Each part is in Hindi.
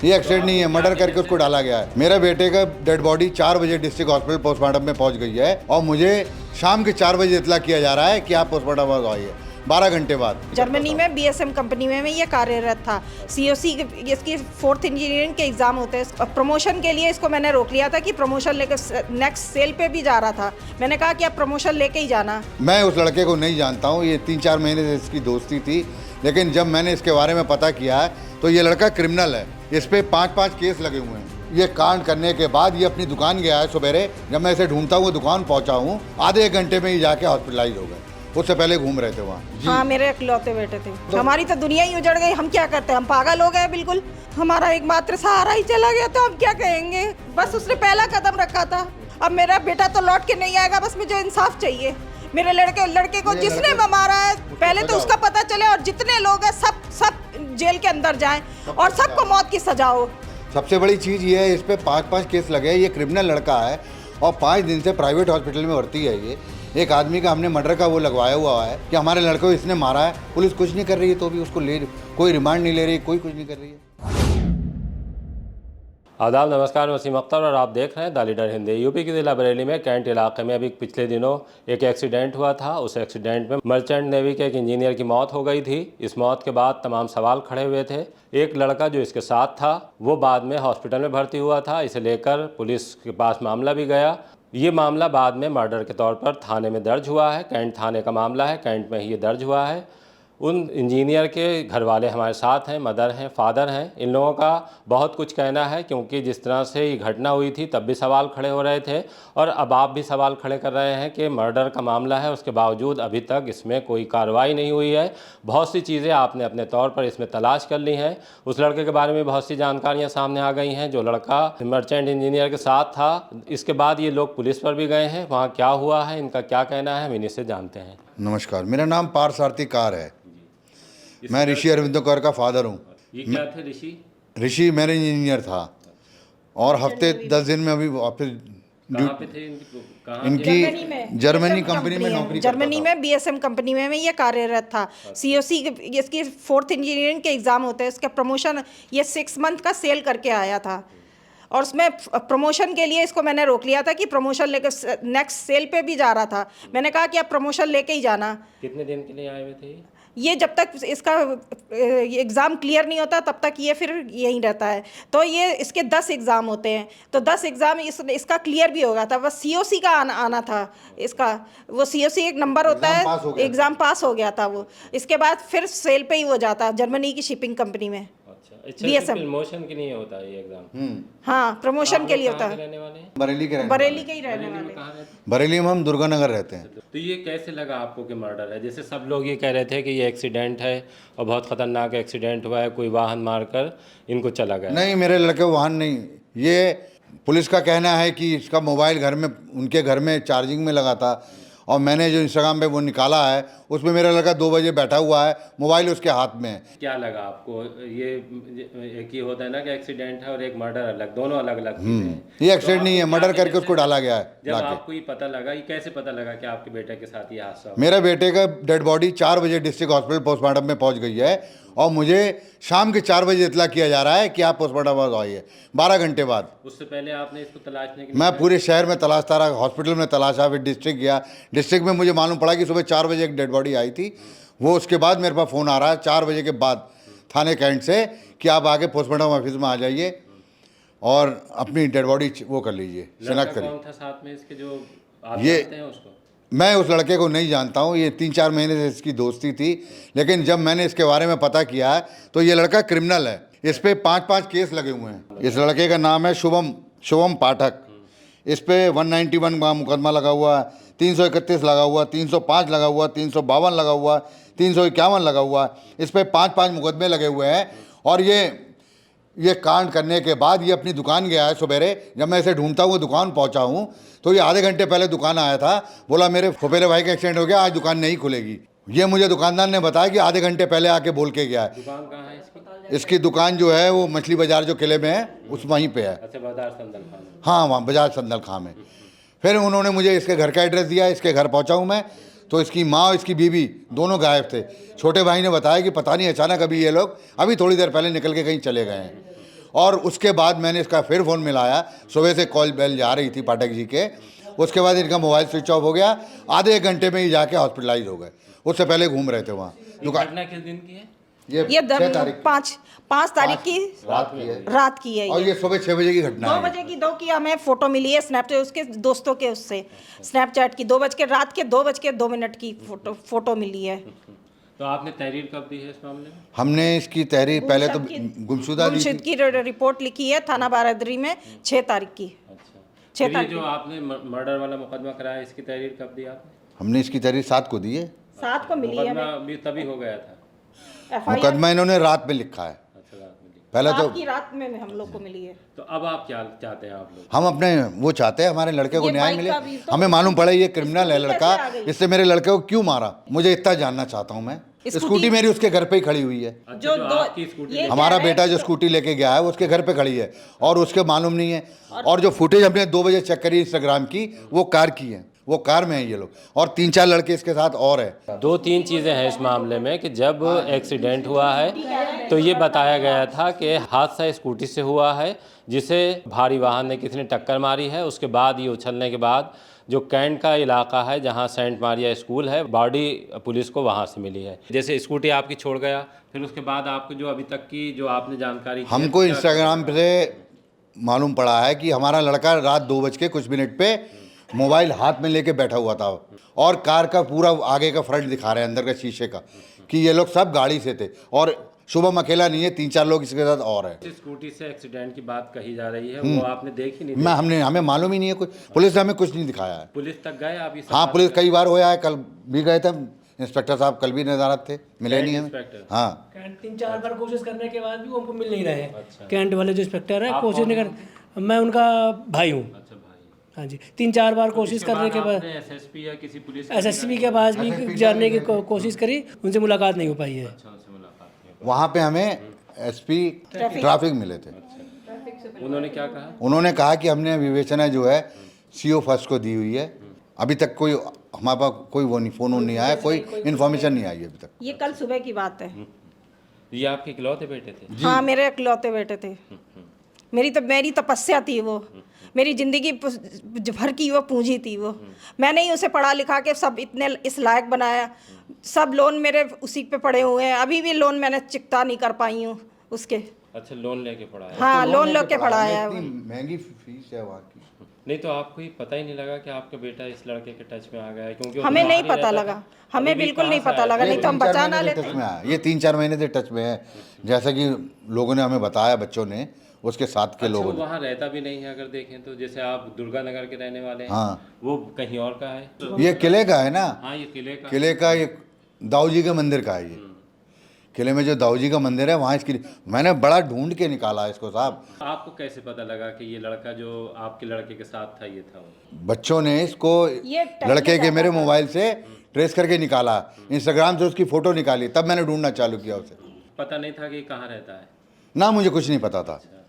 ये एक्सीडेंट नहीं है, मर्डर करके उसको डाला गया है। मेरे बेटे का डेड बॉडी 4 बजे डिस्ट्रिक्ट हॉस्पिटल पोस्टमार्टम में पहुंच गई है और मुझे शाम के 4 बजे इतला किया जा रहा है कि आप पोस्टमार्टम आइए 12 घंटे बाद। जर्मनी में बीएसएम कंपनी में ये कार्यरत था। सीओसी इसकी 4th इंजीनियरिंग के एग्ज़ाम होते हैं। प्रमोशन के लिए इसको मैंने रोक लिया था कि प्रमोशन लेकर नेक्स्ट सेल पे भी जा रहा था। मैंने कहा कि आप प्रमोशन लेके ही जाना। मैं उस लड़के को नहीं जानता हूँ, ये 3-4 महीने से इसकी दोस्ती थी, लेकिन जब मैंने इसके बारे में पता किया है तो ये लड़का क्रिमिनल है। इस पर 5-5 केस लगे हुए हैं। ये कांड करने के बाद ये अपनी दुकान गया है सवेरे। जब मैं इसे ढूंढता हुआ दुकान पहुंचा हूँ, आधे 1 घंटे में ही जाके हॉस्पिटलाइज हो गए। उससे पहले घूम रहे थे वहाँ। हाँ, मेरे इकलौते बेटे थे। हमारी तो दुनिया ही उजड़ गई। हम क्या करते हैं? हम पागल हो गए बिल्कुल। हमारा एकमात्र सहारा ही चला गया तो हम क्या कहेंगे? बस उसने पहला कदम रखा था। अब मेरा बेटा तो लौट के नहीं आएगा। बस मुझे इंसाफ चाहिए। मेरे लड़के को जिसने मारा है पहले तो उसका पता चले और जितने लोग हैं सब जेल के अंदर जाएं और सबको मौत की सजा हो। सबसे बड़ी चीज़ ये है, इस पे 5-5 केस लगे हैं। ये क्रिमिनल लड़का है और 5 दिन से प्राइवेट हॉस्पिटल में भर्ती है। ये एक आदमी का हमने मर्डर का वो लगवाया हुआ है कि हमारे लड़के को इसने मारा है। पुलिस कुछ नहीं कर रही है, तो भी उसको कोई रिमांड नहीं ले रही, कोई कुछ नहीं कर रही है। आदाब, नमस्कार। वसीम अख्तर और आप देख रहे हैं द लीडर हिंदी। यूपी के ज़िला बरेली में कैंट इलाके में अभी पिछले दिनों एक एक्सीडेंट हुआ था। उस एक्सीडेंट में मर्चेंट नेवी के एक इंजीनियर की मौत हो गई थी। इस मौत के बाद तमाम सवाल खड़े हुए थे। एक लड़का जो इसके साथ था वो बाद में हॉस्पिटल में भर्ती हुआ था। इसे लेकर पुलिस के पास मामला भी गया। ये मामला बाद में मर्डर के तौर पर थाने में दर्ज हुआ है। कैंट थाने का मामला है, कैंट में ही ये दर्ज हुआ है। उन इंजीनियर के घर वाले हमारे साथ हैं, मदर हैं, फादर हैं। इन लोगों का बहुत कुछ कहना है, क्योंकि जिस तरह से ये घटना हुई थी तब भी सवाल खड़े हो रहे थे और अब आप भी सवाल खड़े कर रहे हैं कि मर्डर का मामला है, उसके बावजूद अभी तक इसमें कोई कार्रवाई नहीं हुई है। बहुत सी चीज़ें आपने अपने तौर पर इसमें तलाश कर ली हैं। उस लड़के के बारे में बहुत सी जानकारियाँ सामने आ गई हैं, जो लड़का मर्चेंट इंजीनियर के साथ था। इसके बाद ये लोग पुलिस पर भी गए हैं। वहाँ क्या हुआ है, इनका क्या कहना है, हम इन्हीं से जानते हैं। नमस्कार, मेरा नाम पार्थ कार है। मैं ऋषि अरविंदो कौर का फादर हूँ। ये क्या थे ऋषि? ऋषि मेरे इंजीनियर था और हफ्ते 10 दिन में अभी वापस कहाँ पे थे? इनकी जर्मनी कंपनी में नौकरी करता जर्मनी था। में बीएसएम कंपनी में ये कार्यरत था। सीओसी इसकी 4th इंजीनियरिंग के एग्ज़ाम होते हैं। इसका प्रमोशन ये 6 मंथ का सेल करके आया था और उसमें प्रमोशन के लिए इसको मैंने रोक लिया था कि प्रमोशन लेकर नेक्स्ट सेल पे भी जा रहा था। मैंने कहा कि आप प्रमोशन लेके ही जाना। कितने दिन के लिए आए हुए थे? ये जब तक इसका एग्ज़ाम क्लियर नहीं होता तब तक ये फिर यहीं रहता है। तो ये इसके 10 एग्ज़ाम होते हैं, तो 10 एग्ज़ाम इसका क्लियर भी होगा था। बस सीओसी का आना था इसका। वो सीओसी एक नंबर होता है, एग्ज़ाम पास हो गया था वो। इसके बाद फिर सेल पे ही हो जाता जर्मनी की शिपिंग कंपनी में। अच्छा, प्रमोशन के लिए होता है ये एग्जाम? हाँ, प्रमोशन के लिए होता है। रहने वाले? बरेली के बरेली के ही रहने वाले। बरेली में हम दुर्गानगर रहते हैं। तो ये कैसे लगा आपको कि मर्डर है? जैसे सब लोग ये कह रहे थे कि ये एक्सीडेंट है और बहुत खतरनाक एक्सीडेंट हुआ है, कोई वाहन मारकर इनको चला गया। नहीं, मेरे लड़के वाहन नहीं। ये पुलिस का कहना है कि इसका मोबाइल घर में, उनके घर में चार्जिंग में लगा था और मैंने जो इंस्टाग्राम पे वो निकाला है उसमें मेरा लड़का 2 बजे बैठा हुआ है, मोबाइल उसके हाथ में है। क्या लगा आपको? ये एक ही होता है ना कि एक्सीडेंट है और एक मर्डर अलग, दोनों अलग अलग चीजें हैं। ये एक्सीडेंट नहीं है, मर्डर करके उसको डाला गया है। जब आपको ये पता लगा, ये कैसे पता लगा कि आपके बेटे के साथ ये हादसा हुआ? मेरे बेटे का डेड बॉडी 4 बजे डिस्ट्रिक्ट हॉस्पिटल पोस्टमार्टम में पहुंच गई है और मुझे शाम के 4 बजे इतला किया जा रहा है कि आप पोस्टमार्टम आइए 12 घंटे बाद। उससे पहले आपने इसको तलाशने के लिए? मैं पूरे शहर में तलाशता रहा, हॉस्पिटल में तलाशा, फिर डिस्ट्रिक्ट गया। डिस्ट्रिक्ट में मुझे मालूम पड़ा कि सुबह 4 बजे एक डेड बॉडी आई थी। वो उसके बाद मेरे पास फ़ोन आ रहा है 4 बजे के बाद थाने कैंट से कि आप आके पोस्टमार्टम ऑफिस में आ जाइए और अपनी डेड बॉडी वो कर लीजिए, शिनाख्त करिए। कौन था साथ में इसके जो आप ये जानते हैं उसको? मैं उस लड़के को नहीं जानता हूँ। ये 3-4 महीने से इसकी दोस्ती थी, लेकिन जब मैंने इसके बारे में पता किया है तो ये लड़का क्रिमिनल है। इस पे 5-5 केस लगे हुए हैं। इस लड़के का नाम है शुभम पाठक। इस पे 191 का मुकदमा लगा हुआ है, 331 लगा हुआ, 305 लगा हुआ, 352 लगा हुआ, 351 लगा हुआ। इस पे 5-5 मुकदमे लगे हुए हैं और ये कांड करने के बाद ये अपनी दुकान गया है सवेरे। जब मैं इसे ढूंढता हुआ दुकान पहुंचा हूं तो ये आधे घंटे पहले दुकान आया था। बोला मेरे फुफेरे भाई का एक्सीडेंट हो गया, आज दुकान नहीं खुलेगी। ये मुझे दुकानदार ने बताया कि आधे घंटे पहले आके बोल के गया है। दुकान कहाँ है इसकी? इसकी दुकान जो है वो मछली बाजार जो किले में है उस वहीं पे है। अच्छा, बाजार संदल खान। हाँ, वहाँ बाजार संदल खां में। फिर उन्होंने मुझे इसके घर का एड्रेस दिया। इसके घर पहुँचा हूँ मैं तो इसकी माँ और इसकी बीवी दोनों गायब थे। छोटे भाई ने बताया कि पता नहीं अचानक अभी ये लोग अभी थोड़ी देर पहले निकल के कहीं चले गए हैं और उसके बाद मैंने इसका फिर फ़ोन मिलाया, सुबह से कॉल बेल जा रही थी पाठक जी के, उसके बाद इनका मोबाइल स्विच ऑफ हो गया, आधे एक घंटे में ही जाके हॉस्पिटलाइज हो गए, उससे पहले घूम रहे थे वहाँ दुकान। घटना किस दिन की है? ये 6 तारीख की पाँच तारीख की रात की है और ये सुबह 6 बजे की घटना 2 है। बजे की 2 की हमें फोटो मिली है स्नैपचैट उसके दोस्तों के, उससे स्नैपचैट की 2 बज के रात के 2:02 की फोटो मिली है। तो आपने तहरीर कब दी है इस मामले में? हमने इसकी तहरीर पहले तो गुमशुदा दी गुमशुद थी। की रिपोर्ट लिखी है थाना बारादरी में 6 तारीख की। अच्छा, 6 फिर ये तारीख जो आपने मर्डर वाला मुकदमा कराया, इसकी तहरीर कब दी आपने? हमने इसकी तहरीर 7 को दी है। 7 को मिली है मुकदमा भी तभी हो गया था। FIR मुकदमा इन्होंने रात में लिखा है, अच्छा, रात में दी। पहले तो रात में हम लोग को मिली है। तो अब आप क्या चाहते हैं आप लोग? हम अपने वो चाहते हैं हमारे लड़के को ये न्याय बाइक मिले। का भी तो- हमें मालूम पड़ा ये क्रिमिनल है स्कूटी लड़का, कैसे आ गई? इससे मेरे लड़के को क्यों मारा, मुझे इतना जानना चाहता हूँ मैं। स्कूटी मेरी उसके घर पे ही खड़ी हुई है। अच्छा, जो जो दो आपकी स्कूटी ये हमारा कह रहे बेटा हैं जो तो- स्कूटी लेके गया है वो उसके घर पे खड़ी है और उसके मालूम नहीं है। और जो फुटेज हमने 2 बजे चेक करी इंस्टाग्राम की, वो कार की है, वो कार में है ये लोग, और 3-4 लड़के इसके साथ और है। 2-3 चीज़ें हैं इस मामले में कि जब एक्सीडेंट हुआ है तो ये बताया गया था कि हादसा स्कूटी से हुआ है जिसे भारी वाहन ने किसी ने टक्कर मारी है। उसके बाद ये उछलने के बाद जो कैंट का इलाका है जहाँ सेंट मारिया स्कूल है, बॉडी पुलिस को वहाँ से मिली है। जैसे स्कूटी आपकी छोड़ गया, फिर उसके बाद आपको जो अभी तक की जो आपने जानकारी की है, हमको क्या- इंस्टाग्राम पे मालूम पड़ा है कि हमारा लड़का रात 2 बज के कुछ मिनट पे मोबाइल हाथ में लेके बैठा हुआ था और कार का पूरा आगे का फ्रंट दिखा रहे हैं अंदर का शीशे का, कि ये लोग सब गाड़ी से थे और शुभम अकेला नहीं है, 3-4 लोग इसके साथ और है। जिस स्कूटी से एक्सीडेंट की बात कही जा रही है वो आपने देखी नहीं? हमें मालूम ही नहीं है, कुछ पुलिस ने हमें कुछ नहीं दिखाया है। पुलिस तक गए आप? हाँ, पुलिस कई बार होया है, कल भी गए थे इंस्पेक्टर साहब, कल भी नज़ारत थे, मिले नहीं हमें। इंस्पेक्टर? हाँ, कैंट 3-4 बार कोशिश करने के बाद भी वो हमको मिल नहीं रहे। अच्छा। कैंट वाले जो इंस्पेक्टर है आप कोशिश नहीं कर, मैं उनका भाई हूँ। अच्छा भाई, हाँ जी, 3-4 बार कोशिश करने के बाद एसएसपी या किसी पुलिस एसएसपी के पास भी जानने की कोशिश करी, उनसे मुलाकात नहीं हो पाई है। अच्छा, उनसे मुलाकात की। वहाँ पे हमें एसपी ट्रैफिक मिले थे। उन्होंने क्या कहा? उन्होंने कहा कि हमने विवेचना जो है CO फर्स्ट को दी हुई है, अभी तक कोई हमारे पास कोई वो नहीं, फ़ोन नहीं आया, कोई इन्फॉर्मेशन नहीं आई अभी तक। ये कल सुबह की बात है। ये आपके इकलौते बेटे थे? हाँ, मेरे इकलौते बेटे थे। मेरी तपस्या थी वो, मेरी जिंदगी भर की वो पूंजी थी वो। मैंने ही उसे पढ़ा लिखा के सब इतने इस लायक बनाया। सब लोन मेरे उसी पे पड़े हुए हैं, अभी भी लोन मैंने चुकता नहीं कर पाई हूँ उसके। अच्छा, लोन लेके पढ़ाया? हाँ, लोन लेके पढ़ाया है। इतनी महंगी फीस है वहाँ की। नहीं तो आपको ये पता ही नहीं लगा कि आपका बेटा इस लड़के के टच में आ गया है? क्योंकि वो हमें तो नहीं बाहर ही पता रहता लगा, था। हमें अभी भी बिल्कुल नहीं कहाँ से पता आया? लगा, ये नहीं तो हम 3-4 बचा महीने ना से लेते। टच में आया, ये 3-4 महीने से टच में है, जैसा कि लोगों ने हमें बताया, बच्चों ने, उसके साथ के अच्छा, लोगों वो ने। वहाँ रहता भी नहीं है अगर देखें तो। जैसे आप दुर्गा नगर के रहने वाले हैं, हाँ, वो कहीं और का है? ये किले का है ना, हाँ, ये किले का। किले का, ये दाऊ जी के मंदिर का है। ये किले में जो दाऊ जी का मंदिर है वहाँ इसकी मैंने बड़ा ढूंढ के निकाला इसको साहब। आपको कैसे पता लगा कि ये लड़का जो आपके लड़के के साथ था ये था वो? बच्चों ने इसको ये टच लड़के में के जाता मेरे था। मोबाइल से ट्रेस करके निकाला, इंस्टाग्राम से उसकी फ़ोटो निकाली, तब मैंने ढूंढना चालू किया उसे। पता नहीं था कि ये कहाँ रहता है? ना, मुझे कुछ नहीं पता था। अच्छा,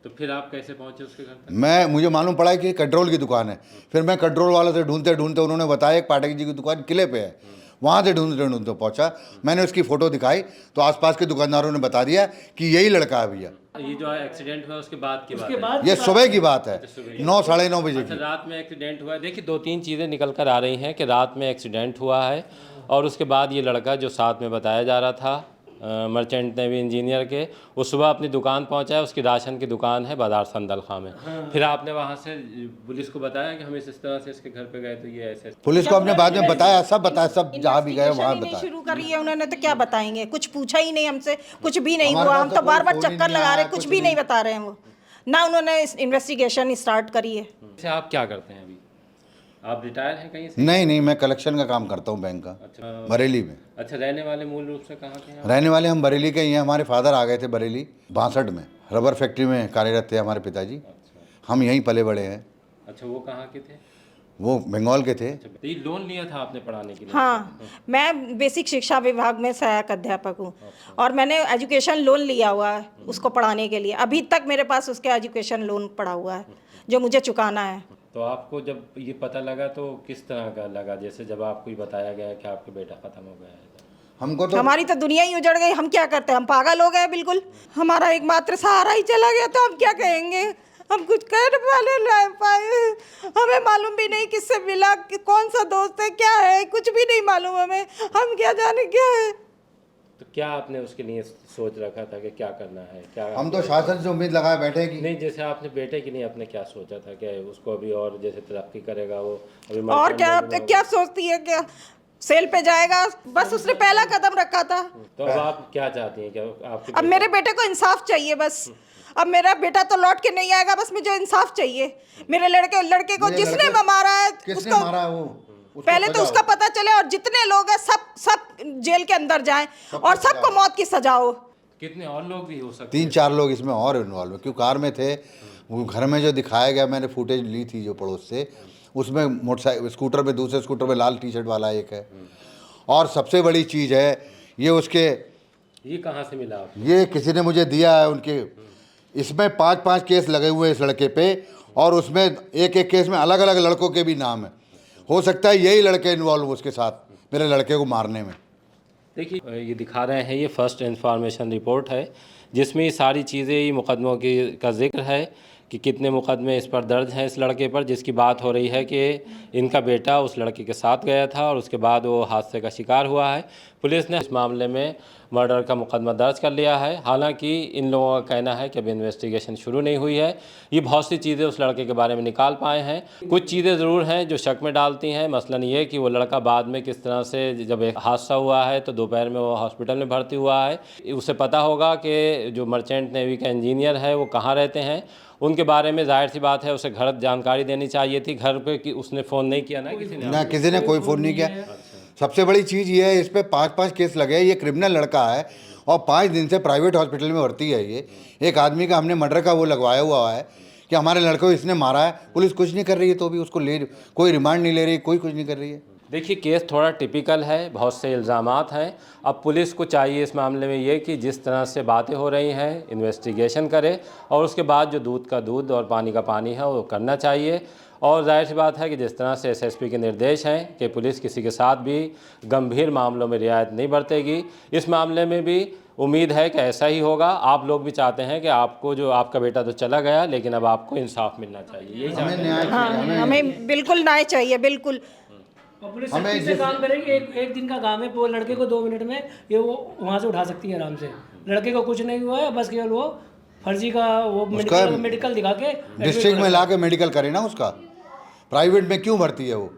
तो फिर आप कैसे पहुंचे उसके घर तक? मुझे मालूम पड़ा कि कंट्रोल की दुकान है, फिर मैं कंट्रोल वालों से ढूंढते ढूंढते, उन्होंने बताया एक पाठक जी की दुकान किले पे है, वहाँ से ढूंढते ढूंढते पहुँचा। मैंने उसकी फ़ोटो दिखाई तो आसपास के दुकानदारों ने बता दिया कि यही लड़का है भैया। ये जो एक्सीडेंट हुआ उसके बाद की बात उसके है? बाद ये सुबह की बात है, 9 साढ़े 9 बजे अच्छा, की। रात में एक्सीडेंट हुआ है। देखिए, 2-3 चीज़ें निकल कर आ रही हैं कि रात में एक्सीडेंट हुआ है और उसके बाद ये लड़का जो साथ में बताया जा रहा था मर्चेंट नेवी इंजीनियर के, वो सुबह अपनी दुकान पहुंचा है, उसकी राशन की दुकान है बाजार संदलखा में। फिर आपने वहां से पुलिस को बताया कि हम इस तरह से इसके घर पे गए तो ये ऐसे? पुलिस को हमने बाद में बताया, सब बताया, सब जहाँ भी गए वहाँ इन्वेस्टिगेशन ही नहीं बताया। शुरू करी है उन्होंने, तो क्या बताएंगे? कुछ पूछा ही नहीं हमसे, कुछ भी नहीं हमारे हुआ। पास हम तो तो कोई बार बार फोन ही चक्कर नहीं लगा रहे, आया, कुछ कुछ भी नहीं। नहीं बता रहे हैं वो ना। उन्होंने इन्वेस्टिगेशन स्टार्ट करी है। वैसे आप क्या करते हैं अभी? आप रिटायर हैं कहीं से? नहीं, मैं कलेक्शन का काम करता हूँ बैंक का, अच्छा, बरेली में। अच्छा, रहने वाले मूल रूप से कहाँ के हैं आप? रहने वाले हम बरेली के ही हैं। हमारे फादर आ गए थे बरेली 62 में, रबर फैक्ट्री में कार्यरत थे हमारे पिताजी। हम यहीं पले बड़े हैं। अच्छा, वो कहाँ के थे? वो बंगाल के थे। अच्छा, तो ये लोन लिया था आपने पढ़ाने के लिए? हाँ, मैं बेसिक शिक्षा विभाग में सहायक अध्यापक हूँ और मैंने एजुकेशन लोन लिया हुआ है उसको पढ़ाने के लिए। अभी तक मेरे पास उसके एजुकेशन लोन पड़ा हुआ है जो मुझे चुकाना है। तो आपको जब ये पता लगा तो किस तरह का लगा, जैसे जब आपको ये बताया गया कि आपका बेटा ख़त्म हो गया है? हमको तो हमारी तो दुनिया ही उजड़ गई, हम क्या करते, हम पागल हो गए बिल्कुल। हमारा एकमात्र सहारा ही चला गया तो हम क्या कहेंगे, हम कुछ कर वाले नहीं पाए। हमें मालूम भी नहीं किससे मिला, कौन सा दोस्त है, क्या है, कुछ भी नहीं मालूम हमें, हम क्या जाने क्या है। तो क्या आपने उसके लिए सोच रखा था कि क्या करना है, क्या हम तो शासन से उम्मीद लगाए बैठे कि नहीं, जैसे आपने बेटे के लिए आपने क्या सोचा था कि उसको अभी और जैसे तरक्की करेगा वो अभी और क्या क्या सोचती है, क्या सेल पे जाएगा, बस उसने पहला कदम रखा था। तो अब आप क्या चाहती हैं कि आपके अब मेरे बेटे को इंसाफ चाहिए बस। अब मेरा बेटा तो लौट के नहीं आएगा, बस मुझे इंसाफ चाहिए। मेरे लड़के को मेरे जिसने लड़के- मारा है किसने उसको मारा है वो, उसको पहले तो सजा उसका हो। पता चले, और जितने लोग हैं सब जेल के अंदर जाएं और सबको मौत की सजा हो। कितने और लोग भी हो सकते 3-4 लोग इसमें और इन्वॉल्व है, क्यों कार में थे। वो घर में जो दिखाया गया, मैंने फुटेज ली थी जो पड़ोस से, उसमें मोटरसाइकिल स्कूटर पे, दूसरे स्कूटर पे लाल टी शर्ट वाला एक है। और सबसे बड़ी चीज़ है ये उसके, ये कहाँ से मिला आपको? ये किसी ने मुझे दिया है उनके, इसमें 5-5 केस लगे हुए हैं इस लड़के पे, और उसमें एक एक केस में अलग अलग लड़कों के भी नाम है। हो सकता है यही लड़के इन्वॉल्व उसके साथ मेरे लड़के को मारने में। देखिए ये दिखा रहे हैं, ये फर्स्ट इंफॉर्मेशन रिपोर्ट है जिसमें ये सारी चीज़ें, ये मुकदमों की का जिक्र है कि कितने मुकदमे इस पर दर्ज हैं इस लड़के पर, जिसकी बात हो रही है कि इनका बेटा उस लड़के के साथ गया था और उसके बाद वो हादसे का शिकार हुआ है। पुलिस ने इस मामले में मर्डर का मुकदमा दर्ज कर लिया है। हालांकि इन लोगों का कहना है कि अभी इन्वेस्टिगेशन शुरू नहीं हुई है। ये बहुत सी चीज़ें उस लड़के के बारे में निकाल पाए हैं। कुछ चीज़ें ज़रूर हैं जो शक में डालती हैं। मसलन ये कि वो लड़का बाद में किस तरह से, जब एक हादसा हुआ है तो दोपहर में वो हॉस्पिटल में भर्ती हुआ है, उसे पता होगा कि जो मर्चेंट नेवी का इंजीनियर है वो कहाँ रहते हैं। उनके बारे में जाहिर सी बात है उसे घर जानकारी देनी चाहिए थी, घर पे कि उसने फ़ोन नहीं किया ना किसी ने। ना किसी ने कोई फ़ोन नहीं किया। सबसे बड़ी चीज़ ये है, इस पे 5-5 केस लगे हैं। ये क्रिमिनल लड़का है और 5 दिन से प्राइवेट हॉस्पिटल में भर्ती है। ये एक आदमी का हमने मर्डर का वो लगवाया हुआ है कि हमारे लड़के को इसने मारा है। पुलिस कुछ नहीं कर रही है, तो भी उसको कोई रिमांड नहीं ले रही, कोई कुछ नहीं कर रही है। देखिए केस थोड़ा टिपिकल है, बहुत से इल्ज़ामात हैं। अब पुलिस को चाहिए इस मामले में ये कि जिस तरह से बातें हो रही हैं इन्वेस्टिगेशन करे, और उसके बाद जो दूध का दूध और पानी का पानी है वो करना चाहिए। और जाहिर सी बात है कि जिस तरह से एसएसपी के निर्देश हैं कि पुलिस किसी के साथ भी गंभीर मामलों में रियायत नहीं बरतेगी, इस मामले में भी उम्मीद है कि ऐसा ही होगा। आप लोग भी चाहते हैं कि आपको, जो आपका बेटा तो चला गया लेकिन अब आपको इंसाफ मिलना चाहिए, यही चाहते हैं। हाँ, हमें बिल्कुल न्याय चाहिए, बिल्कुल। और पुलिस सख्ती से काम करेगी। एक दिन का काम है, वो लड़के को 2 मिनट में ये वो वहाँ से उठा सकती है आराम से। लड़के को कुछ नहीं हुआ है, बस केवल वो फर्जी का वो मेडिकल दिखा के डिस्ट्रिक्ट में ला के मेडिकल करे ना उसका, प्राइवेट में क्यों भर्ती है वो।